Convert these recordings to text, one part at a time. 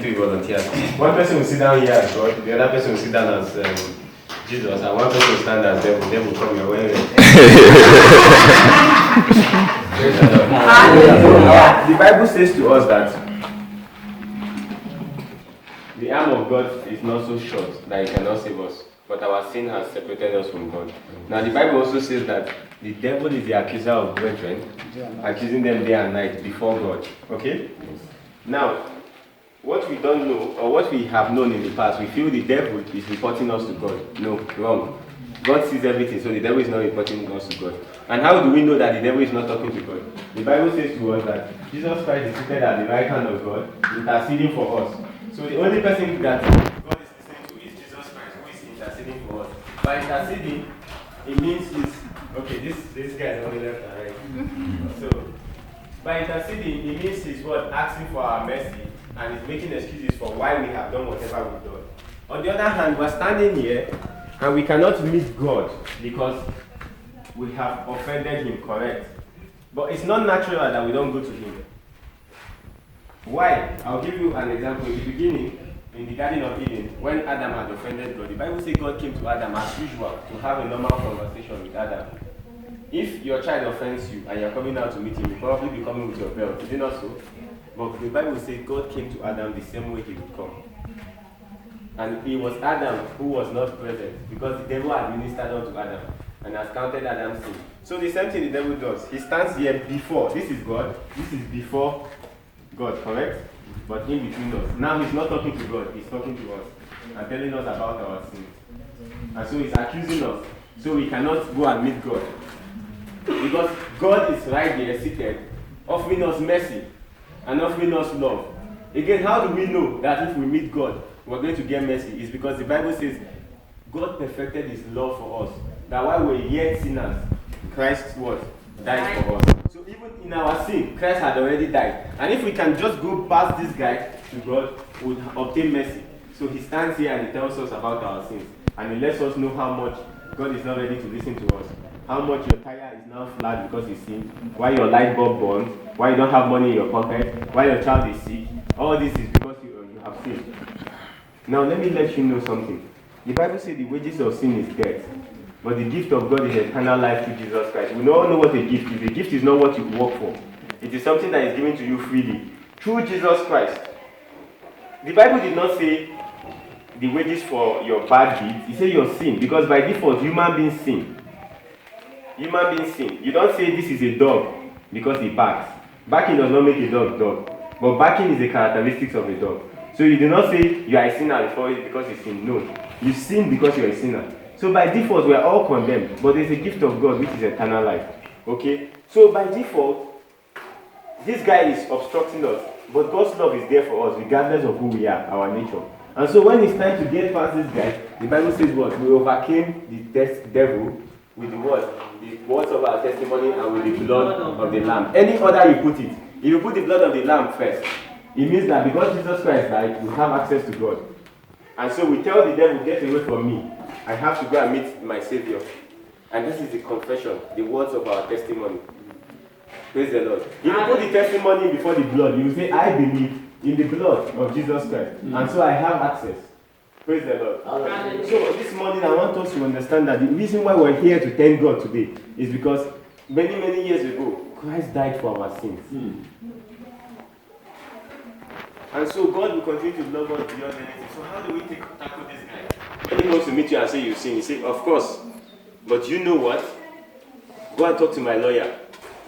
little volunteers. One person will sit down here as God, the other person will sit down as Jesus, and one person will stand as devil. Then will come your way. The Bible says to us that the arm of God is not so short that it cannot save us, but our sin has separated us from God. Now the Bible also says that the devil is the accuser of brethren, accusing them day and night before God. Okay? Now, what we don't know, or what we have known in the past, we feel the devil is reporting us to God. No, wrong. God sees everything, so the devil is not reporting us to God. And how do we know that the devil is not talking to God? The Bible says to us that Jesus Christ is seated at the right hand of God, interceding for us. So the only person that God is listening to is Jesus Christ, who is interceding for us. By interceding, it means it's okay. This guy is only left and right. So by interceding, it means he's what, asking for our mercy, and he's making excuses for why we have done whatever we've done. On the other hand, we're standing here and we cannot meet God because we have offended him, correct? But it's not natural that we don't go to him. Why? I'll give you an example. In the beginning, in the Garden of Eden, when Adam had offended God, the Bible says God came to Adam as usual to have a normal conversation with Adam. If your child offends you and you're coming out to meet him, you'll probably be coming with your belt. Is it not so? But the Bible says God came to Adam the same way he would come. And it was Adam who was not present because the devil had ministered unto Adam and has counted Adam's sin. So the same thing the devil does. He stands here before. This is God. This is before God, correct? But in between us. Now he's not talking to God. He's talking to us and telling us about our sins. And so he's accusing us. So we cannot go and meet God. Because God is right there seated, offering us mercy and offering us love. Again, how do we know that if we meet God, we're going to get mercy? It's because the Bible says God perfected his love for us. That while we're yet sinners, Christ what? Died for us. So even in our sin, Christ had already died. And if we can just go past this guy to God, we would obtain mercy. So he stands here and he tells us about our sins. And he lets us know how much God is not ready to listen to us. How much your tire is now flat because you sinned, why your light bulb burns, why you don't have money in your pocket, why your child is sick. All this is because you have sinned. Now let me let you know something. The Bible says the wages of sin is death, but the gift of God is eternal life through Jesus Christ. We all know what a gift is. A gift is not what you work for. It is something that is given to you freely through Jesus Christ. The Bible did not say the wages for your bad deeds. It said your sin, because by default human beings sin. Human beings sin. You don't say this is a dog because he barks. Barking does not make a dog dog. But barking is a characteristic of a dog. So you do not say you are a sinner because you sin. No. You sin because you are a sinner. So by default we are all condemned. But there is a gift of God which is eternal life. Okay? So by default, this guy is obstructing us. But God's love is there for us regardless of who we are, our nature. And so when it's time to get past this guy, the Bible says what? We overcame the devil with the word, the words of our testimony, and with the blood of the Lamb. Any order you put it, if you put the blood of the Lamb first, it means that because Jesus Christ died, we have access to God. And so we tell the devil, get away from me. I have to go and meet my Savior. And this is the confession, the words of our testimony. Praise the Lord. If you put the testimony before the blood, you will say, I believe in the blood of Jesus Christ. And so I have access. Praise the Lord. So this morning I want us to understand that the reason why we're here to thank God today is because many, many years ago, Christ died for our sins. And so God will continue to love us beyond anything. So how do we tackle this guy? When he wants to meet you and say you sin, you say, of course. But you know what? Go and talk to my lawyer.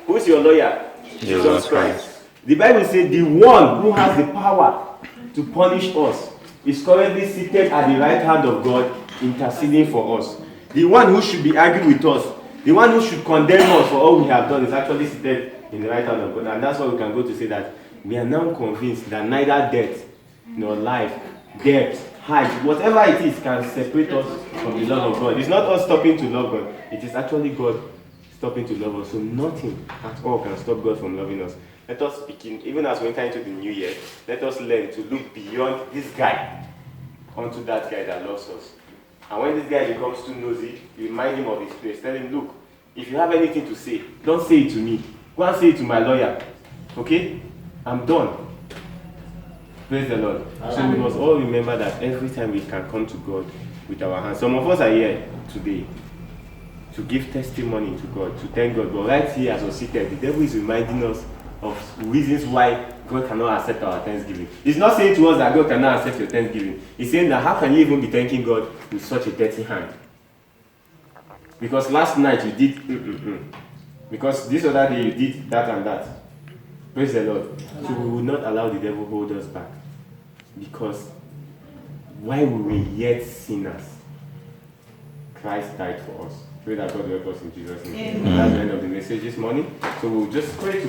Who's your lawyer? Jesus Christ. The Bible says the one who has the power to punish us is currently seated at the right hand of God, interceding for us. The one who should be arguing with us, the one who should condemn us for all we have done, is actually seated in the right hand of God. And that's why we can go to say that we are now convinced that neither death nor life, depth, height, whatever it is, can separate us from the love of God. It's not us stopping to love God. It is actually God stopping to love us. So nothing at all can stop God from loving us. Let us begin, even as we enter into the new year, let us learn to look beyond this guy onto that guy that loves us. And when this guy becomes too nosy, you remind him of his place. Tell him, look, if you have anything to say, don't say it to me. Go and say it to my lawyer. Okay? I'm done. Praise the Lord. So we must all remember that every time we can come to God with our hands. Some of us are here today to give testimony to God, to thank God. But right here as we're seated, the devil is reminding us of reasons why God cannot accept our thanksgiving. He's not saying to us that God cannot accept your thanksgiving. He's saying that how can you even be thanking God with such a dirty hand? Because last night you did because this other day you did that and that. Praise the Lord. So we will not allow the devil hold us back. Because while we were yet sinners, Christ died for us. Pray that God will help us in Jesus' name. That's the end of the message this morning. So we'll just pray to